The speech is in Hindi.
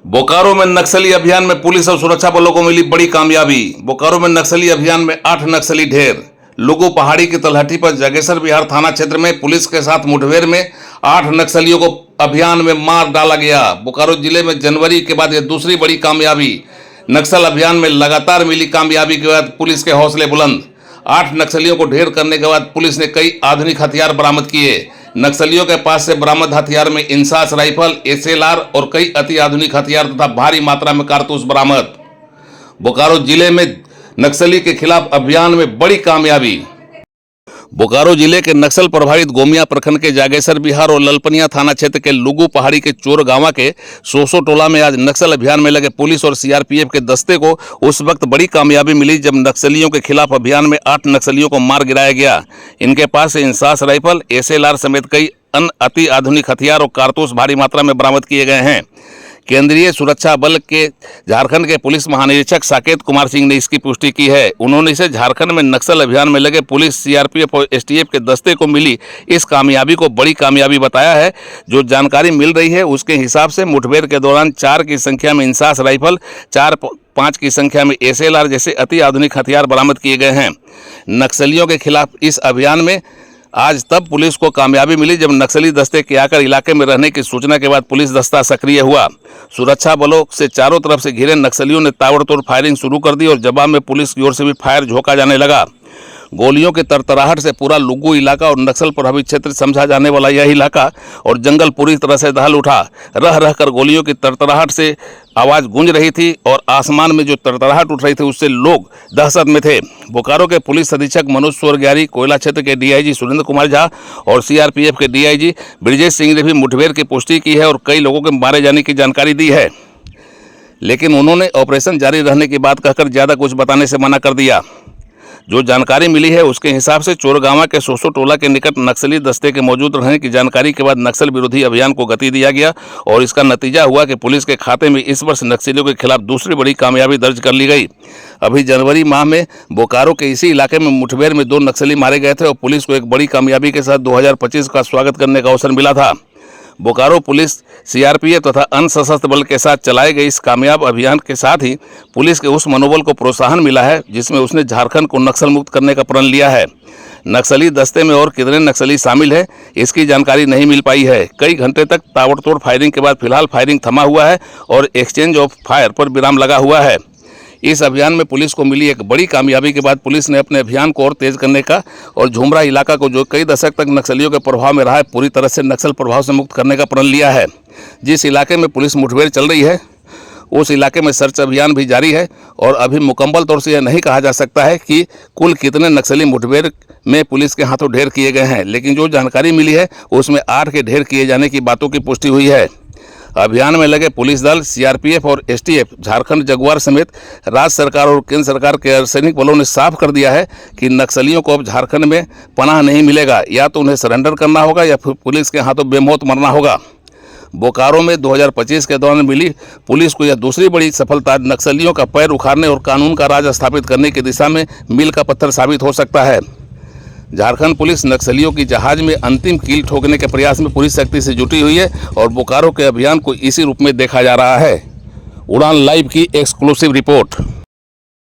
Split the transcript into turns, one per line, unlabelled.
बोकारो में नक्सली अभियान में पुलिस और सुरक्षा बलों को मिली बड़ी कामयाबी। बोकारो में नक्सली अभियान में 8 नक्सली ढेर। लुगु पहाड़ी की तलहटी पर जागेश्वर विहार थाना क्षेत्र में पुलिस के साथ मुठभेड़ में 8 नक्सलियों को अभियान में मार डाला गया। बोकारो जिले में जनवरी के बाद यह दूसरी बड़ी कामयाबी। नक्सल अभियान में लगातार मिली कामयाबी के बाद पुलिस के हौसले बुलंद। 8 नक्सलियों को ढेर करने के बाद पुलिस ने कई आधुनिक हथियार बरामद किए। नक्सलियों के पास से बरामद हथियार में इंसास राइफल, एसएलआर और कई अति आधुनिक हथियार तथा भारी मात्रा में कारतूस बरामद। बोकारो जिले में नक्सली के खिलाफ अभियान में बड़ी कामयाबी। बोकारो जिले के नक्सल प्रभावित गोमिया प्रखंड के जागेश्वर विहार और ललपनिया थाना क्षेत्र के लुगु पहाड़ी के चोर गांव के सोसो टोला में आज नक्सल अभियान में लगे पुलिस और सीआरपीएफ के दस्ते को उस वक्त बड़ी कामयाबी मिली जब नक्सलियों के खिलाफ अभियान में 8 नक्सलियों को मार गिराया गया। इनके पास से इंसास राइफल, एसएलआर समेत कई अन्य अति आधुनिक हथियार और कारतूस भारी मात्रा में बरामद किए गए हैं। केंद्रीय सुरक्षा बल के झारखंड के पुलिस महानिरीक्षक साकेत कुमार सिंह ने इसकी पुष्टि की है। उन्होंने इसे झारखंड में नक्सल अभियान में लगे पुलिस, सीआरपीएफ और एसटीएफ के दस्ते को मिली इस कामयाबी को बड़ी कामयाबी बताया है। जो जानकारी मिल रही है उसके हिसाब से मुठभेड़ के दौरान 4 की संख्या में इंसास राइफल, 4-5 की संख्या में एसएलआर जैसे अति आधुनिक हथियार बरामद किए गए हैं। नक्सलियों के खिलाफ इस अभियान में आज तब पुलिस को कामयाबी मिली जब नक्सली दस्ते के आकर इलाके में रहने की सूचना के बाद पुलिस दस्ता सक्रिय हुआ। सुरक्षा बलों से चारों तरफ से घिरे नक्सलियों ने ताबड़तोड़ फायरिंग शुरू कर दी और जवाब में पुलिस की ओर से भी फायर झोंका जाने लगा। गोलियों की तरतराहट से पूरा लुगु इलाका और नक्सल प्रभावित क्षेत्र समझा जाने वाला यह इलाका और जंगल पूरी तरह से दहल उठा। रह रहकर गोलियों की तरतराहट से आवाज़ गूंज रही थी और आसमान में जो तरतराहट उठ रही थी उससे लोग दहशत में थे। बोकारो के पुलिस अधीक्षक मनोज स्वर्ग्यारी, कोयला क्षेत्र के डीआईजी सुरेंद्र कुमार झा और सीआरपीएफ के डीआईजी ब्रिजेश सिंह ने भी मुठभेड़ की पुष्टि की है और कई लोगों के मारे जाने की जानकारी दी है, लेकिन उन्होंने ऑपरेशन जारी रहने की बात कहकर ज़्यादा कुछ बताने से मना कर दिया। जो जानकारी मिली है उसके हिसाब से चोरगांवा के सोसो टोला के निकट नक्सली दस्ते के मौजूद रहने की जानकारी के बाद नक्सल विरोधी अभियान को गति दिया गया और इसका नतीजा हुआ कि पुलिस के खाते में इस वर्ष नक्सलियों के खिलाफ दूसरी बड़ी कामयाबी दर्ज कर ली गई। अभी जनवरी माह में बोकारो के इसी इलाके में मुठभेड़ में 2 नक्सली मारे गए थे और पुलिस को एक बड़ी कामयाबी के साथ 2025 का स्वागत करने का अवसर मिला था। बोकारो पुलिस, सीआरपीएफ तथा अन्य सशस्त्र बल के साथ चलाए गए इस कामयाब अभियान के साथ ही पुलिस के उस मनोबल को प्रोत्साहन मिला है जिसमें उसने झारखंड को नक्सल मुक्त करने का प्रण लिया है। नक्सली दस्ते में और कितने नक्सली शामिल है इसकी जानकारी नहीं मिल पाई है। कई घंटे तक ताबड़तोड़ फायरिंग के बाद फिलहाल फायरिंग थमा हुआ है और एक्सचेंज ऑफ फायर पर विराम लगा हुआ है। इस अभियान में पुलिस को मिली एक बड़ी कामयाबी के बाद पुलिस ने अपने अभियान को और तेज करने का और झुमरा इलाका को जो कई दशक तक नक्सलियों के प्रभाव में रहा है पूरी तरह से नक्सल प्रभाव से मुक्त करने का प्रण लिया है। जिस इलाके में पुलिस मुठभेड़ चल रही है उस इलाके में सर्च अभियान भी जारी है और अभी मुकम्मल तौर से यह नहीं कहा जा सकता है कि कुल कितने नक्सली मुठभेड़ में पुलिस के हाथों ढेर किए गए हैं, लेकिन जो जानकारी मिली है उसमें 8 के ढेर किए जाने की बातों की पुष्टि हुई है। अभियान में लगे पुलिस दल, सीआरपीएफ और एसटीएफ, झारखंड जगुआर समेत राज्य सरकार और केंद्र सरकार के अर्धसैनिक बलों ने साफ कर दिया है कि नक्सलियों को अब झारखंड में पनाह नहीं मिलेगा। या तो उन्हें सरेंडर करना होगा या फिर पुलिस के हाथों बेमौत मरना होगा। बोकारो में 2025 के दौरान मिली पुलिस को यह दूसरी बड़ी सफलता नक्सलियों का पैर उखाड़ने और कानून का राज स्थापित करने की दिशा में मील का पत्थर साबित हो सकता है। झारखंड पुलिस नक्सलियों की जहाज में अंतिम कील ठोकने के प्रयास में पूरी शक्ति से जुटी हुई है और बोकारो के अभियान को इसी रूप में देखा जा रहा है। उड़ान लाइव की एक्सक्लूसिव रिपोर्ट।